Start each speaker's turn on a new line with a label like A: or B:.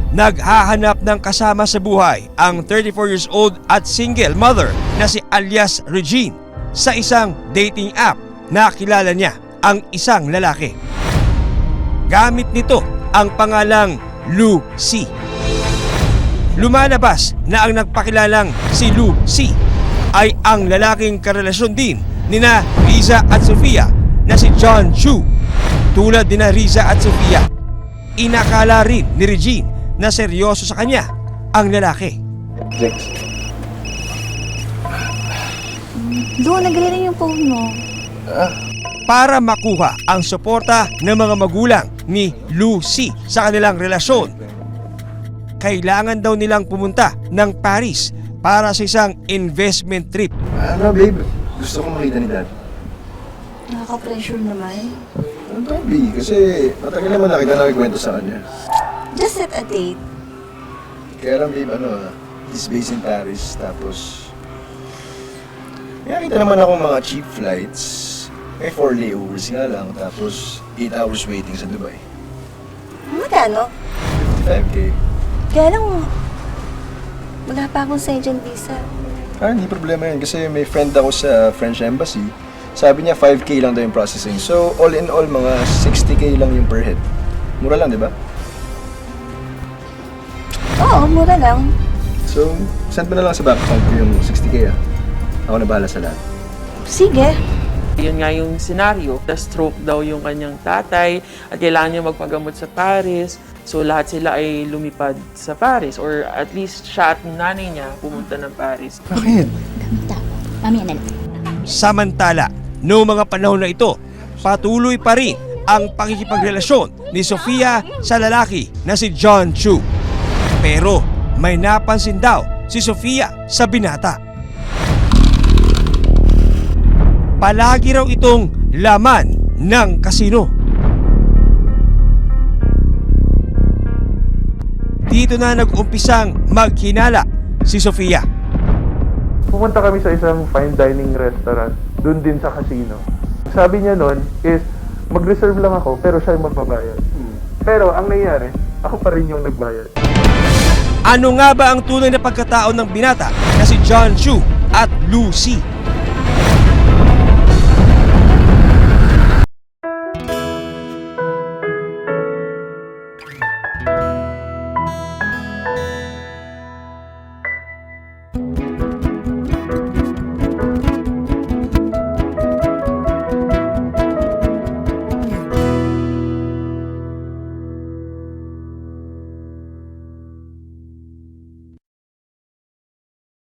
A: Naghahanap ng kasama sa buhay ang 34 years old at single mother na si alias Regine. Sa isang dating app, nakilala niya ang isang lalaki. Gamit nito ang pangalang Lucy. Lumalabas na ang nagpakilalang si Lucy ay ang lalaking karelasyon din nina Riza at Sofia na si John Chu. Tulad nina Riza at Sofia, inakala rin ni Regine na seryoso sa kanya ang lalaki.
B: Doon, nagre-ring yung phone mo.
A: Para makuha ang suporta ng mga magulang ni Lucy sa kanilang relasyon, kailangan daw nilang pumunta ng Paris para sa isang investment trip.
C: Ano, babe? Gusto kong makita ni Dad.
B: Nakaka-pressure naman.
C: Ano, baby? Kasi matagal naman na kita nakikwento sa kanya.
B: Just set a date.
C: Kaya lang, babe, he's based in Paris, tapos... Nakita naman akong mga cheap flights. May 4 layovers nga lang, tapos 8 hours waiting sa Dubai.
B: Magkano?
C: 55K.
B: Kaya lang, wala pa akong Schengen visa.
C: Hindi problema yun kasi may friend ako sa French Embassy. Sabi niya 5K lang daw yung processing. So, all in all, mga 60K lang yung per head. Mura lang, di ba?
B: Oo, mura lang.
C: So, send mo na lang sa bank account ko yung 60K. Ako na bahala sa lahat.
B: Sige.
D: Yun nga yung senaryo. Na-stroke daw yung kanyang tatay at kailangan niya magpagamot sa Paris. So lahat sila ay lumipad sa Paris or at least siya at nanay niya pumunta ng Paris.
C: Bakit?
B: Mamaya na lang.
A: Samantala, noong mga panahon na ito, patuloy pa rin ang pakikipagrelasyon ni Sofia sa lalaki na si John Chu. Pero may napansin daw si Sofia sa binata. Palagi raw itong laman ng kasino. Dito na nag-umpisang maghinala si Sofia.
E: Pumunta kami sa isang fine dining restaurant, dun din sa casino. Sabi niya nun is, mag-reserve lang ako, pero siya yung magbabayad. Pero ang nangyari, ako pa rin yung nagbayad.
A: Ano nga ba ang tunay na pagkatao ng binata na si John Chu at Lucy?